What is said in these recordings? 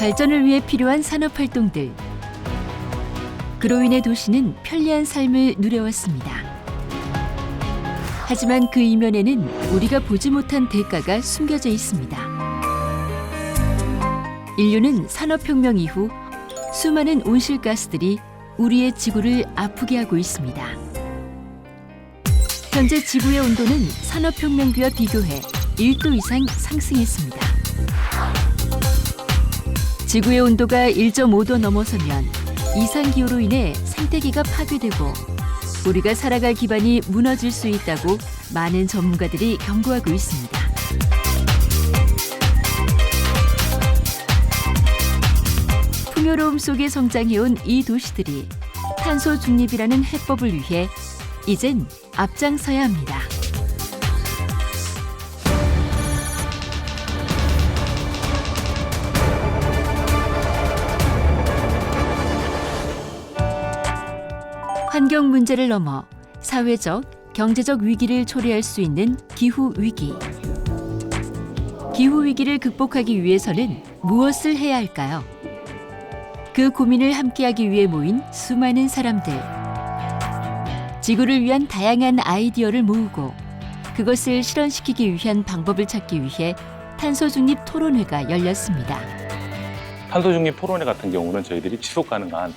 발전을 위해 필요한 산업 활동들. 그로 인해 도시는 편리한 삶을 누려왔습니다. 하지만 그 이면에는 우리가 보지 못한 대가가 숨겨져 있습니다. 인류는 산업혁명 이후 수많은 온실가스들이 우리의 지구를 아프게 하고 있습니다. 현재 지구의 온도는 산업혁명기와 비교해 1도 이상 상승했습니다. 지구의 온도가 1.5도 넘어서면 이상기후로 인해 생태계가 파괴되고 우리가 살아갈 기반이 무너질 수 있다고 많은 전문가들이 경고하고 있습니다. 풍요로움 속에 성장해온 이 도시들이 탄소 중립이라는 해법을 위해 이젠 앞장서야 합니다. 환경 문제를 넘어 사회적, 경제적 위기를 초래할 수 있는 기후 위기. 기후 위기를 극복하기 위해서는 무엇을 해야 할까요? 그 고민을 함께하기 위해 모인 수많은 사람들. 지구를 위한 다양한 아이디어를 모으고 그것을 실현시키기 위한 방법을 찾기 위해 탄소 중립 토론회가 열렸습니다. 탄소 중립 토론회 같은 경우는 저희들이 지속 가능한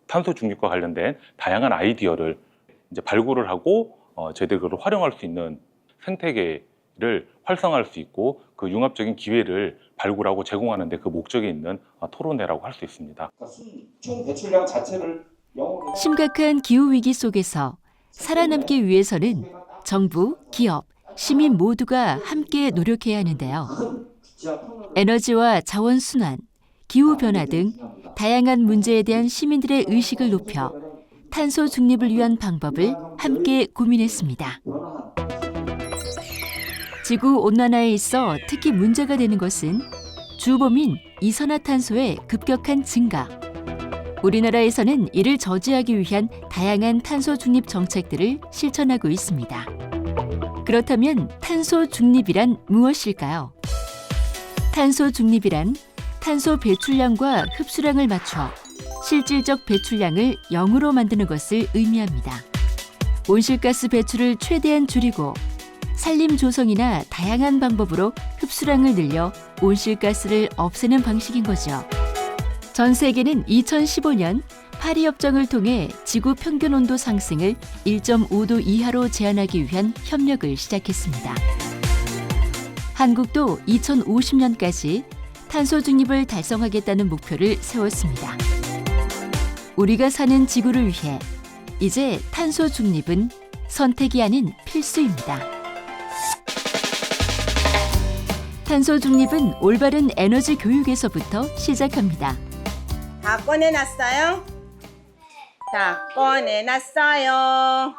탄소 중립과 관련된 다양한 아이디어를 이제 발굴을 하고 저희들이 그걸 활용할 수 있는 생태계를 활성화할 수 있고 그 융합적인 기회를 발굴하고 제공하는 데 그 목적이 있는 토론회라고 할 수 있습니다. 총 배출량 자체를 0으로 심각한 기후 위기 속에서 살아남기 위해서는 정부, 기업, 시민 모두가 함께 노력해야 하는데요. 에너지와 자원 순환, 기후 변화 등 다양한 문제에 대한 시민들의 의식을 높여 탄소 중립을 위한 방법을 함께 고민했습니다. 지구 온난화에 있어 특히 문제가 되는 것은 주범인 이산화탄소의 급격한 증가. 우리나라에서는 이를 저지하기 위한 다양한 탄소 중립 정책들을 실천하고 있습니다. 그렇다면 탄소 중립이란 무엇일까요? 탄소 중립이란 탄소 배출량과 흡수량을 맞춰 실질적 배출량을 0으로 만드는 것을 의미합니다. 온실가스 배출을 최대한 줄이고 산림 조성이나 다양한 방법으로 흡수량을 늘려 온실가스를 없애는 방식인 거죠. 전 세계는 2015년 파리 협정을 통해 지구 평균 온도 상승을 1.5도 이하로 제한하기 위한 협력을 시작했습니다. 한국도 2050년까지 탄소 중립을 달성하겠다는 목표를 세웠습니다. 우리가 사는 지구를 위해 이제 탄소 중립은 선택이 아닌 필수입니다. 탄소 중립은 올바른 에너지 교육에서부터 시작합니다. 다 꺼내놨어요? 다 꺼내놨어요.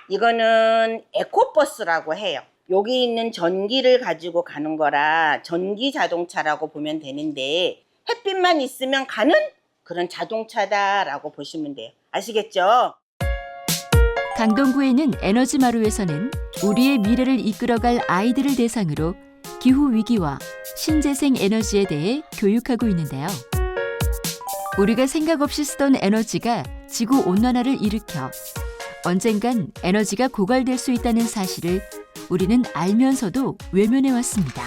이거는 에코버스라고 해요. 여기 있는 전기를 가지고 가는 거라 전기 자동차라고 보면 되는데 햇빛만 있으면 가는 그런 자동차다라고 보시면 돼요. 아시겠죠? 강동구에 있는 에너지 마루에서는 우리의 미래를 이끌어갈 아이들을 대상으로 기후 위기와 신재생 에너지에 대해 교육하고 있는데요. 우리가 생각 없이 쓰던 에너지가 지구 온난화를 일으켜 언젠간 에너지가 고갈될 수 있다는 사실을 우리는 알면서도 외면해 왔습니다.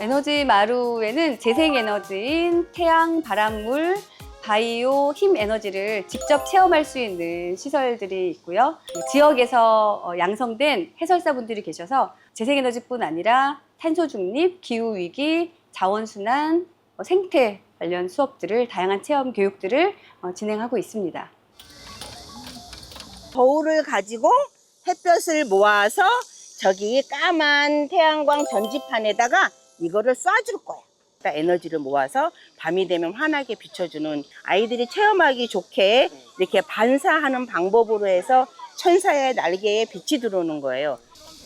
에너지 마루에는 재생에너지인 태양, 바람물, 바이오, 힘 에너지를 직접 체험할 수 있는 시설들이 있고요. 지역에서 양성된 해설사분들이 계셔서 재생에너지뿐 아니라 탄소 중립, 기후 위기, 자원순환, 생태 관련 수업들을 다양한 체험 교육들을 진행하고 있습니다. 거울을 가지고 햇볕을 모아서 저기 까만 태양광 전지판에다가 이거를 쏴줄 거야. 그러니까 에너지를 모아서 밤이 되면 환하게 비춰주는 아이들이 체험하기 좋게 이렇게 반사하는 방법으로 해서 천사의 날개에 빛이 들어오는 거예요.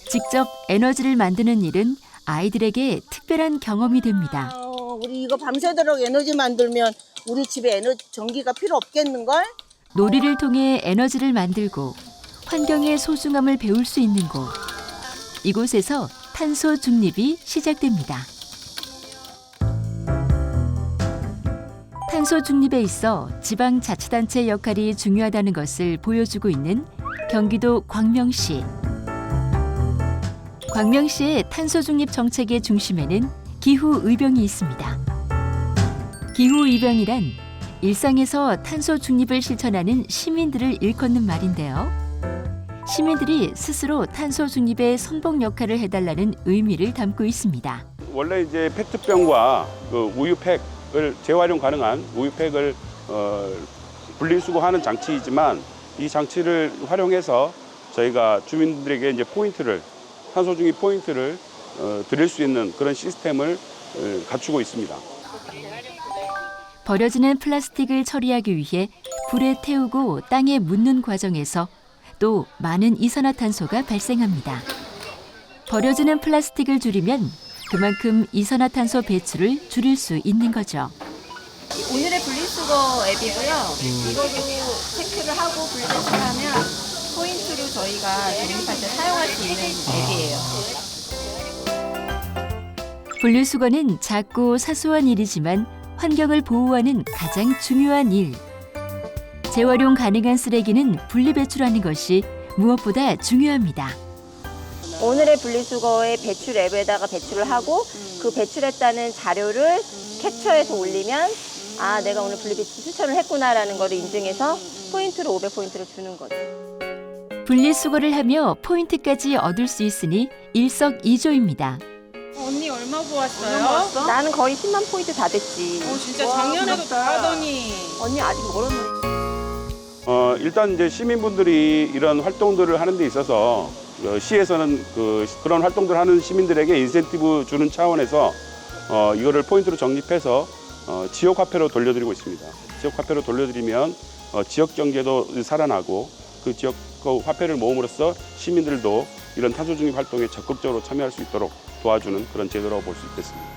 직접 에너지를 만드는 일은 아이들에게 특별한 경험이 됩니다. 우리 이거 밤새도록 에너지 만들면 우리 집에 전기가 필요 없겠는걸? 놀이를 통해 에너지를 만들고 환경의 소중함을 배울 수 있는 곳. 이곳에서 탄소 중립이 시작됩니다. 탄소 중립에 있어 지방자치단체 역할이 중요하다는 것을 보여주고 있는 경기도 광명시. 광명시의 탄소 중립 정책의 중심에는 기후의병이 있습니다. 기후의병이란 일상에서 탄소 중립을 실천하는 시민들을 일컫는 말인데요. 시민들이 스스로 탄소 중립의 선봉 역할을 해달라는 의미를 담고 있습니다. 원래 이제 페트병과 그 우유팩을 재활용 가능한 우유팩을 분리수거하는 장치이지만 이 장치를 활용해서 저희가 주민들에게 이제 탄소 중립 포인트를 드릴 수 있는 그런 시스템을 갖추고 있습니다. 버려지는 플라스틱을 처리하기 위해 불에 태우고 땅에 묻는 과정에서 또 많은 이산화탄소가 발생합니다. 버려지는 플라스틱을 줄이면 그만큼 이산화탄소 배출을 줄일 수 있는 거죠. 오늘의 분리수거 앱이고요. 이거로 체크를 하고 분리배출하면 포인트로 저희가 적립할 때 사용할 수 있는 앱이에요. 분리수거는 작고 사소한 일이지만 환경을 보호하는 가장 중요한 일. 재활용 가능한 쓰레기는 분리배출하는 것이 무엇보다 중요합니다. 오늘의 분리수거의 배출 앱에다가 배출을 하고 그 배출했다는 자료를 캡처해서 올리면 아 내가 오늘 분리배출 실천을 했구나라는 걸 인증해서 포인트로 500포인트를 주는 거죠. 분리수거를 하며 포인트까지 얻을 수 있으니 일석이조입니다. 언니 얼마 모았어요? 나는 거의 10만 포인트 다 됐지. 진짜 작년에도 다 하더니. 언니 아직 멀었네. 일단 이제 시민분들이 이런 활동들을 하는 데 있어서 시에서는 그런 활동들 하는 시민들에게 인센티브 주는 차원에서 이거를 포인트로 적립해서 지역 화폐로 돌려드리고 있습니다. 지역 화폐로 돌려드리면 지역 경제도 살아나고 그 지역 화폐를 모음으로써 시민들도 이런 탄소 중립 활동에 적극적으로 참여할 수 있도록 도와주는 그런 제도라고 볼 수 있겠습니다.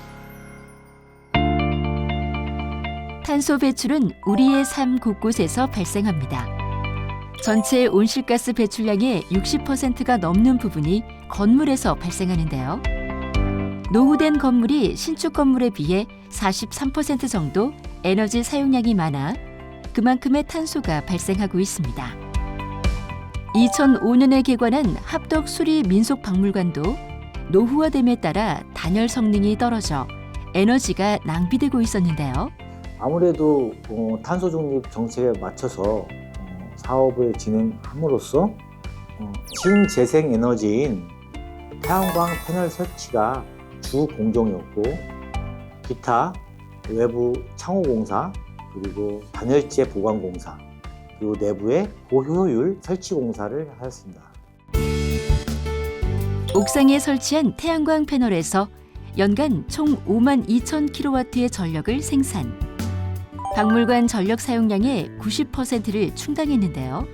탄소 배출은 우리의 삶 곳곳에서 발생합니다. 전체 온실가스 배출량의 60%가 넘는 부분이 건물에서 발생하는데요. 노후된 건물이 신축 건물에 비해 43% 정도 에너지 사용량이 많아 그만큼의 탄소가 발생하고 있습니다. 2005년에 개관한 합덕 수리 민속박물관도 노후화됨에 따라 단열 성능이 떨어져 에너지가 낭비되고 있었는데요. 아무래도 탄소 중립 정책에 맞춰서 사업을 진행함으로써 신재생 에너지인 태양광 패널 설치가 주 공정이었고 기타 외부 창호 공사 그리고 단열재 보강 공사 그리고 내부의 고효율 설치 공사를 하였습니다. 옥상에 설치한 태양광 패널에서 연간 총 5만 2천 킬로와트의 전력을 생산. 박물관 전력 사용량의 90%를 충당했는데요.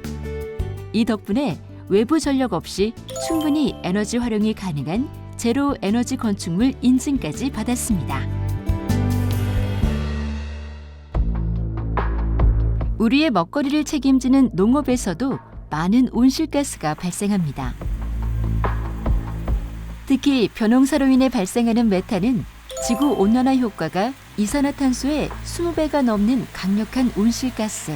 이 덕분에 외부 전력 없이 충분히 에너지 활용이 가능한 제로 에너지 건축물 인증까지 받았습니다. 우리의 먹거리를 책임지는 농업에서도 많은 온실가스가 발생합니다. 특히 벼농사로 인해 발생하는 메탄은 지구 온난화 효과가 이산화탄소의 20배가 넘는 강력한 온실가스.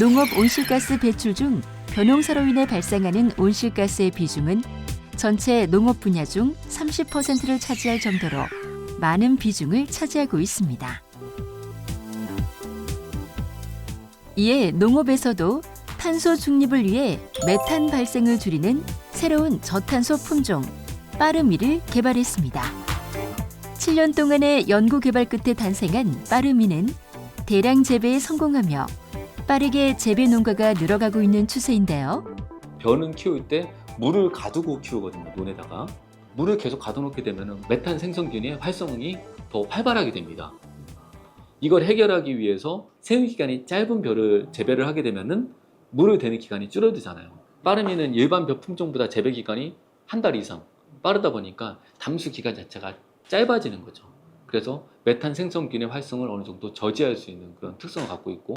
농업 온실가스 배출 중 벼농사로 인해 발생하는 온실가스의 비중은 전체 농업 분야 중 30%를 차지할 정도로 많은 비중을 차지하고 있습니다. 이에 농업에서도 탄소 중립을 위해 메탄 발생을 줄이는 새로운 저탄소 품종 빠르미를 개발했습니다. 7년 동안의 연구 개발 끝에 탄생한 빠르미는 대량 재배에 성공하며 빠르게 재배 농가가 늘어가고 있는 추세인데요. 벼는 키울 때 물을 가두고 키우거든요. 논에다가 물을 계속 가둬놓게 되면 메탄 생성균의 활성이 더 활발하게 됩니다. 이걸 해결하기 위해서 생육 기간이 짧은 벼를 재배를 하게 되면 물을 대는 기간이 줄어들잖아요. 빠르미는 일반 벼 품종보다 재배 기간이 한 달 이상 빠르다 보니까 담수 기간 자체가 짧아지는 거죠. 그래서 메탄 생성균의 활성을 어느 정도 저지할 수 있는 그런 특성을 갖고 있고,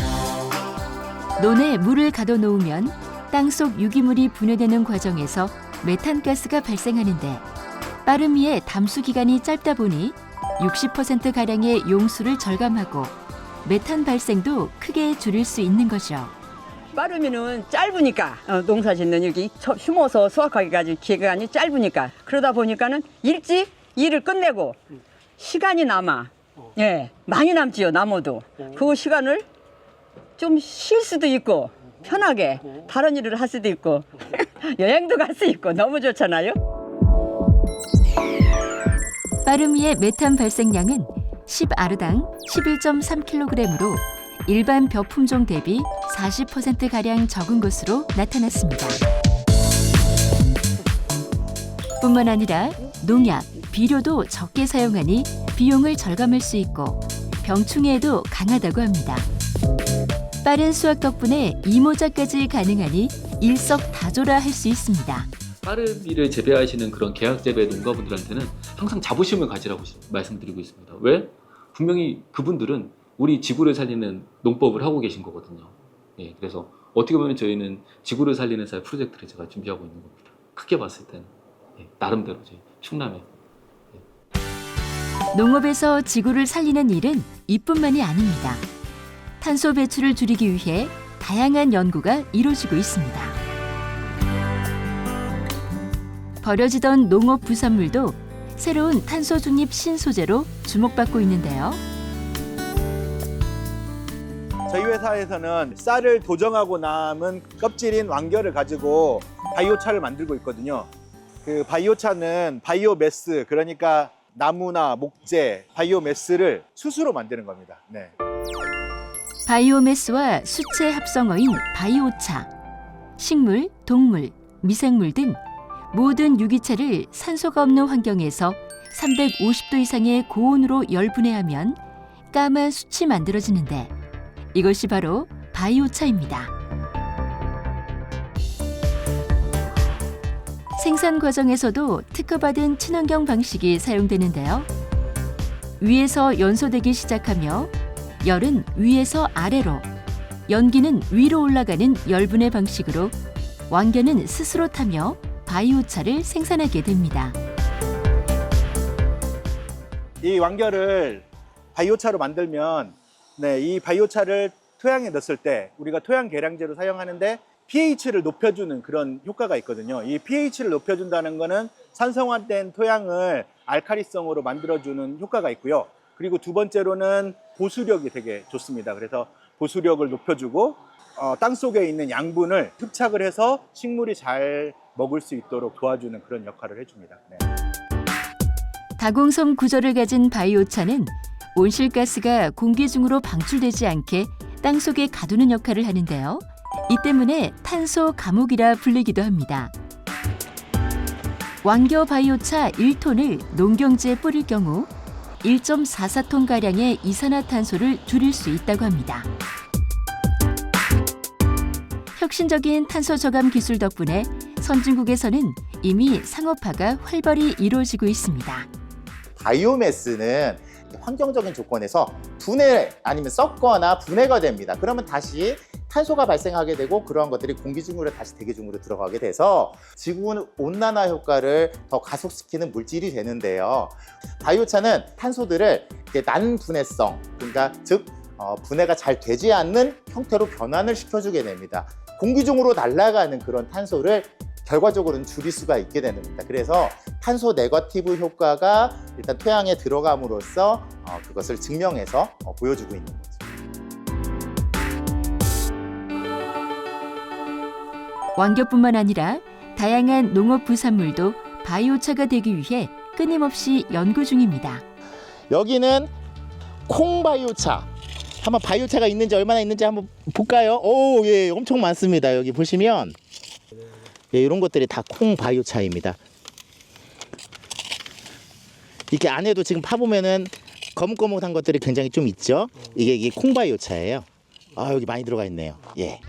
논에 물을 가둬놓으면 땅속 유기물이 분해되는 과정에서 메탄가스가 발생하는데 빠르미의 담수 기간이 짧다 보니 60%가량의 용수를 절감하고 메탄 발생도 크게 줄일 수 있는 거죠. 빠르면은 짧으니까 농사 짓는 여기 심어서 수확하기까지 기간이 짧으니까 그러다 보니까는 일찍 일을 끝내고 시간이 남아. 예, 많이 남지요, 남아도. 그 시간을 좀 쉴 수도 있고 편하게 다른 일을 할 수도 있고 여행도 갈 수 있고 너무 좋잖아요. 빠르미의 메탄 발생량은 10아르당 11.3kg으로 일반 벼 품종 대비 40%가량 적은 것으로 나타났습니다. 뿐만 아니라 농약, 비료도 적게 사용하니 비용을 절감할 수 있고 병충해에도 강하다고 합니다. 빠른 수확 덕분에 이모작까지 가능하니 일석다조라 할 수 있습니다. 빠르미를 재배하시는 그런 계약 재배 농가분들한테는 항상 자부심을 가지라고 말씀드리고 있습니다. 왜? 분명히 그분들은 우리 지구를 살리는 농법을 하고 계신 거거든요. 예, 그래서 어떻게 보면 저희는 지구를 살리는 사회 프로젝트를 제가 준비하고 있는 겁니다. 크게 봤을 때는 나름대로 저희 충남에. 농업에서 지구를 살리는 일은 이뿐만이 아닙니다. 탄소 배출을 줄이기 위해 다양한 연구가 이루어지고 있습니다. 버려지던 농업 부산물도 새로운 탄소 중립 신소재로 주목받고 있는데요. 저희 회사에서는 쌀을 도정하고 남은 껍질인 완결을 가지고 바이오차를 만들고 있거든요. 그 바이오차는 바이오매스, 그러니까 나무나 목재, 바이오매스를 수수로 만드는 겁니다. 네. 바이오매스와 수채 합성어인 바이오차, 식물, 동물, 미생물 등 모든 유기체를 산소가 없는 환경에서 350도 이상의 고온으로 열분해하면 까만 숯이 만들어지는데 이것이 바로 바이오차입니다. 생산 과정에서도 특허받은 친환경 방식이 사용되는데요. 위에서 연소되기 시작하며 열은 위에서 아래로, 연기는 위로 올라가는 열분해 방식으로 완결은 스스로 타며 바이오차를 생산하게 됩니다. 이 완결을 바이오차로 만들면 이 바이오차를 토양에 넣었을 때 우리가 토양 계량제로 사용하는데 pH를 높여주는 그런 효과가 있거든요. 이 pH를 높여준다는 거는 산성화된 토양을 알칼리성으로 만들어주는 효과가 있고요. 그리고 두 번째로는 보수력이 되게 좋습니다. 그래서 보수력을 높여주고 땅 속에 있는 양분을 흡착을 해서 식물이 잘 먹을 수 있도록 도와주는 그런 역할을 해줍니다. 네. 다공성 구조를 가진 바이오차는 온실가스가 공기 중으로 방출되지 않게 땅 속에 가두는 역할을 하는데요. 이 때문에 탄소 감옥이라 불리기도 합니다. 완겨 바이오차 1톤을 농경지에 뿌릴 경우 1.44톤가량의 이산화탄소를 줄일 수 있다고 합니다. 혁신적인 탄소 저감 기술 덕분에 선진국에서는 이미 상업화가 활발히 이루어지고 있습니다. 바이오매스는 환경적인 조건에서 분해 아니면 썩거나 분해가 됩니다. 그러면 다시 탄소가 발생하게 되고 그러한 것들이 공기 중으로 다시 대기 중으로 들어가게 돼서 지구 온난화 효과를 더 가속시키는 물질이 되는데요. 바이오차는 탄소들을 난분해성, 그러니까 즉 분해가 잘 되지 않는 형태로 변환을 시켜주게 됩니다. 공기 중으로 날아가는 그런 탄소를 결과적으로는 줄일 수가 있게 되는 겁니다. 그래서 탄소 네거티브 효과가 일단 토양에 들어감으로써 그것을 증명해서 보여주고 있는 거죠. 완겨뿐만 아니라 다양한 농업 부산물도 바이오차가 되기 위해 끊임없이 연구 중입니다. 여기는 콩 바이오차. 한번 바이오차가 있는지 얼마나 있는지 한번 볼까요? 오, 예, 엄청 많습니다. 여기 보시면 예, 이런 것들이 다 콩 바이오차입니다. 이렇게 안에도 지금 파보면은 거뭇거뭇한 것들이 굉장히 좀 있죠. 이게 콩 바이오차예요. 아, 여기 많이 들어가 있네요. 예.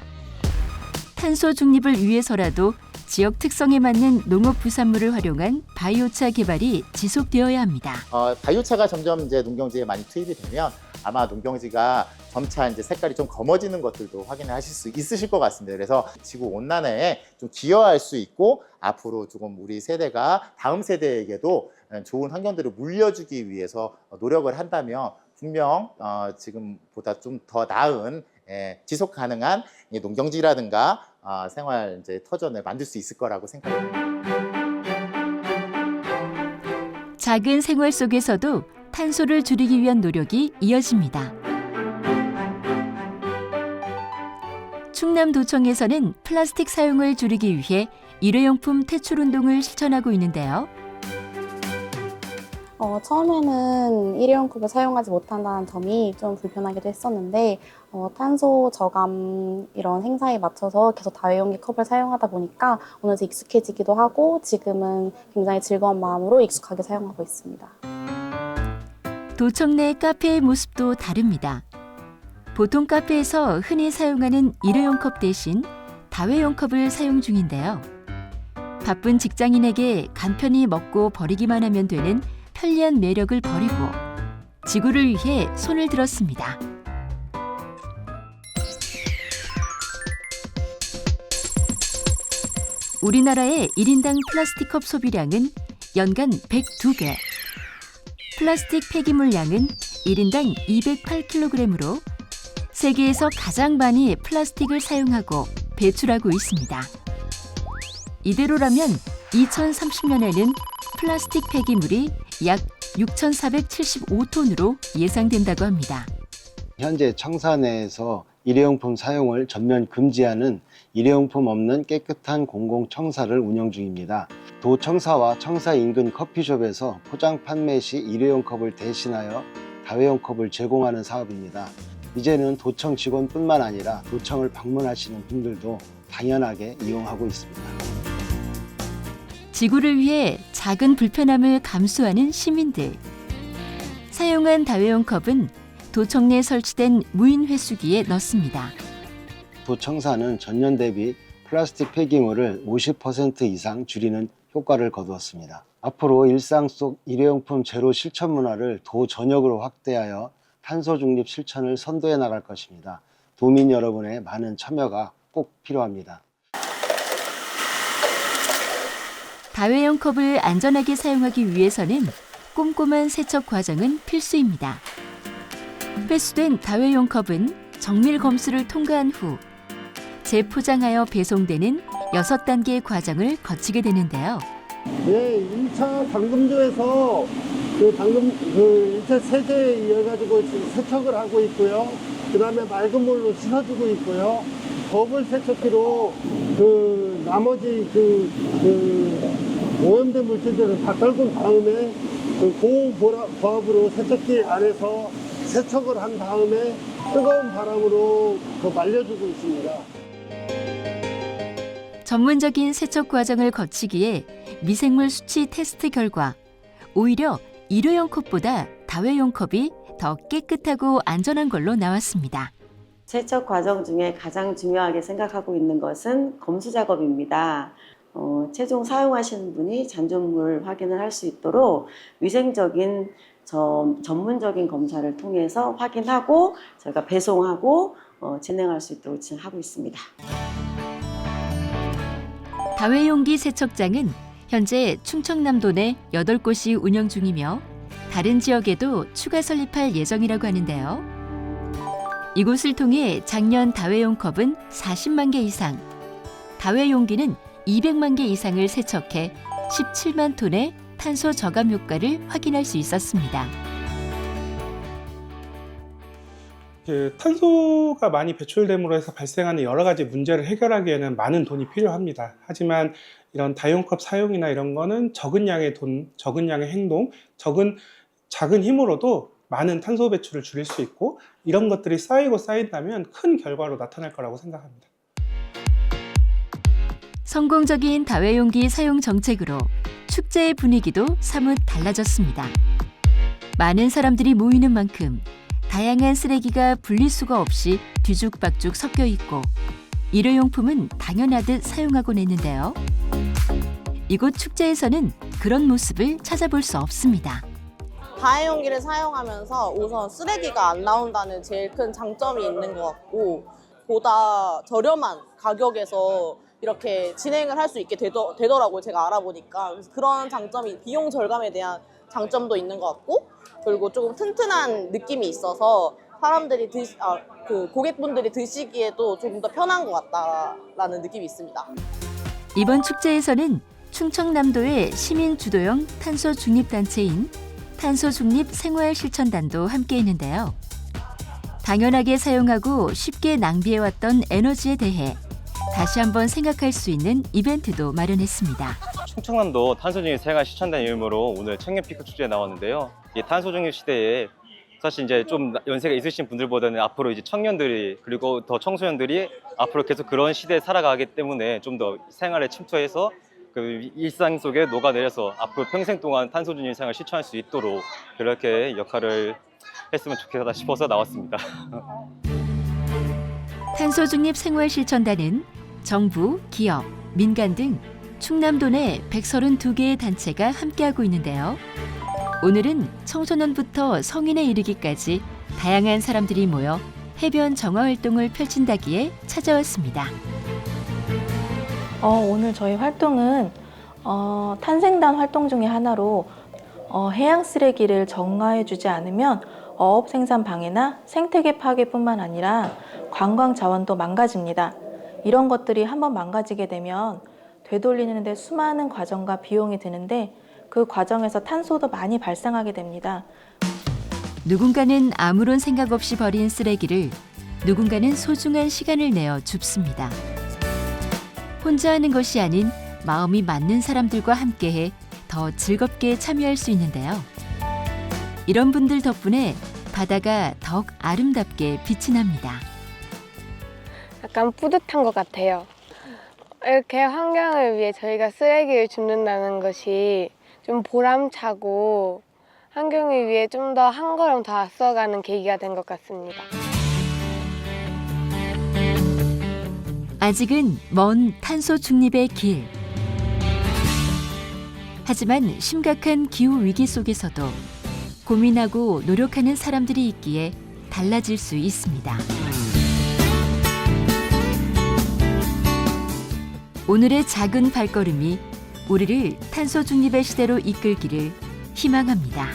탄소 중립을 위해서라도 지역 특성에 맞는 농업 부산물을 활용한 바이오차 개발이 지속되어야 합니다. 바이오차가 점점 이제 농경지에 많이 투입이 되면 아마 농경지가 점차 이제 색깔이 좀 검어지는 것들도 확인하실 수 있으실 것 같습니다. 그래서 지구 온난화에 좀 기여할 수 있고 앞으로 조금 우리 세대가 다음 세대에게도 좋은 환경들을 물려주기 위해서 노력을 한다면 분명 지금보다 좀 더 나은 지속 가능한 농경지라든가 생활 이제 터전을 만들 수 있을 거라고 생각합니다. 작은 생활 속에서도 탄소를 줄이기 위한 노력이 이어집니다. 충남도청에서는 플라스틱 사용을 줄이기 위해 일회용품 퇴출 운동을 실천하고 있는데요. 처음에는 일회용 컵을 사용하지 못한다는 점이 좀 불편하기도 했었는데 탄소 저감 이런 행사에 맞춰서 계속 다회용기 컵을 사용하다 보니까 어느 정도 익숙해지기도 하고 지금은 굉장히 즐거운 마음으로 익숙하게 사용하고 있습니다. 도청 내 카페의 모습도 다릅니다. 보통 카페에서 흔히 사용하는 일회용 컵 대신 다회용 컵을 사용 중인데요. 바쁜 직장인에게 간편히 먹고 버리기만 하면 되는 편리한 매력을 버리고 지구를 위해 손을 들었습니다. 우리나라의 1인당 플라스틱 컵 소비량은 연간 102개, 플라스틱 폐기물 양은 1인당 208kg으로 세계에서 가장 많이 플라스틱을 사용하고 배출하고 있습니다. 이대로라면 2030년에는 플라스틱 폐기물이 약 6,475톤으로 예상된다고 합니다. 현재 청사 내에서 일회용품 사용을 전면 금지하는 일회용품 없는 깨끗한 공공청사를 운영 중입니다. 도청사와 청사 인근 커피숍에서 포장 판매 시 일회용 컵을 대신하여 다회용 컵을 제공하는 사업입니다. 이제는 도청 직원뿐만 아니라 도청을 방문하시는 분들도 당연하게 이용하고 있습니다. 지구를 위해 작은 불편함을 감수하는 시민들. 사용한 다회용 컵은 도청 내 설치된 무인 회수기에 넣습니다. 도청사는 전년 대비 플라스틱 폐기물을 50% 이상 줄이는 효과를 거두었습니다. 앞으로 일상 속 일회용품 제로 실천 문화를 도 전역으로 확대하여 탄소 중립 실천을 선도해 나갈 것입니다. 도민 여러분의 많은 참여가 꼭 필요합니다. 다회용 컵을 안전하게 사용하기 위해서는 꼼꼼한 세척 과정은 필수입니다. 회수된 다회용 컵은 정밀 검수를 통과한 후 재포장하여 배송되는 6단계의 과정을 거치게 되는데요. 네, 1차 방금조에서 방금 1차 세제에 의해 가지고 세척을 하고 있고요. 그 다음에 맑은 물로 씻어주고 있고요. 버블 세척기로 나머지 오염된 물질들을 다 떨군 다음에 고고압으로 세척기 안에서 세척을 한 다음에 뜨거운 바람으로 말려주고 있습니다. 전문적인 세척 과정을 거치기에 미생물 수치 테스트 결과 오히려 일회용 컵보다 다회용 컵이 더 깨끗하고 안전한 걸로 나왔습니다. 세척 과정 중에 가장 중요하게 생각하고 있는 것은 검수 작업입니다. 최종 사용하시는 분이 잔존물 확인을 할 수 있도록 위생적인 전문적인 검사를 통해서 확인하고 저희가 배송하고 진행할 수 있도록 진행하고 있습니다. 다회용기 세척장은 현재 충청남도 내 8곳이 운영 중이며 다른 지역에도 추가 설립할 예정이라고 하는데요. 이곳을 통해 작년 다회용 컵은 40만 개 이상, 다회용기는 200만 개 이상을 세척해 17만 톤의 탄소 저감 효과를 확인할 수 있었습니다. 탄소가 많이 배출됨으로 해서 발생하는 여러 가지 문제를 해결하기에는 많은 돈이 필요합니다. 하지만 이런 다용컵 사용이나 이런 거는 적은 양의 돈, 적은 양의 행동, 작은 힘으로도 많은 탄소 배출을 줄일 수 있고 이런 것들이 쌓인다면 큰 결과로 나타날 거라고 생각합니다. 성공적인 다회용기 사용 정책으로 축제의 분위기도 사뭇 달라졌습니다. 많은 사람들이 모이는 만큼 다양한 쓰레기가 분리수거 없이 뒤죽박죽 섞여 있고 일회용품은 당연하듯 사용하곤 했는데요. 이곳 축제에서는 그런 모습을 찾아볼 수 없습니다. 다회용기를 사용하면서 우선 쓰레기가 안 나온다는 제일 큰 장점이 있는 것 같고 보다 저렴한 가격에서 이렇게 진행을 할 수 있게 되더라고요. 제가 알아보니까. 그래서 그런 장점이 비용 절감에 대한 장점도 있는 것 같고, 그리고 조금 튼튼한 느낌이 있어서 사람들이 고객분들이 드시기에도 조금 더 편한 것 같다라는 느낌이 있습니다. 이번 축제에서는 충청남도의 시민 주도형 탄소 중립 단체인 탄소 중립 생활 실천단도 함께했는데요. 당연하게 사용하고 쉽게 낭비해왔던 에너지에 대해 다시 한번 생각할 수 있는 이벤트도 마련했습니다. 충청남도 탄소중립 생활 실천단 이름으로 오늘 청년피크 축제에 나왔는데요. 이 탄소중립 시대에 사실 이제 좀 연세가 있으신 분들보다는 앞으로 이제 청년들이 그리고 더 청소년들이 앞으로 계속 그런 시대에 살아가기 때문에 좀 더 생활에 침투해서 그 일상 속에 녹아내려서 앞으로 평생 동안 탄소중립 생활을 실천할 수 있도록 그렇게 역할을 했으면 좋겠다 싶어서 나왔습니다. 탄소중립 생활실천단은 정부, 기업, 민간 등 충남도 내 132개의 단체가 함께하고 있는데요. 오늘은 청소년부터 성인에 이르기까지 다양한 사람들이 모여 해변 정화 활동을 펼친다기에 찾아왔습니다. 오늘 저희 활동은 탄생단 활동 중에 하나로 해양 쓰레기를 정화해주지 않으면 어업 생산 방해나 생태계 파괴뿐만 아니라 관광 자원도 망가집니다. 이런 것들이 한번 망가지게 되면 되돌리는 데 수많은 과정과 비용이 드는데 그 과정에서 탄소도 많이 발생하게 됩니다. 누군가는 아무런 생각 없이 버린 쓰레기를 누군가는 소중한 시간을 내어 줍습니다. 혼자 하는 것이 아닌 마음이 맞는 사람들과 함께해 더 즐겁게 참여할 수 있는데요. 이런 분들 덕분에 바다가 더욱 아름답게 빛이 납니다. 약간 뿌듯한 것 같아요. 이렇게 환경을 위해 저희가 쓰레기를 줍는다는 것이 좀 보람차고 환경을 위해 좀 더 한 걸음 더 앞서가는 계기가 된 것 같습니다. 아직은 먼 탄소 중립의 길. 하지만 심각한 기후 위기 속에서도 고민하고 노력하는 사람들이 있기에 달라질 수 있습니다. 오늘의 작은 발걸음이 우리를 탄소 중립의 시대로 이끌기를 희망합니다.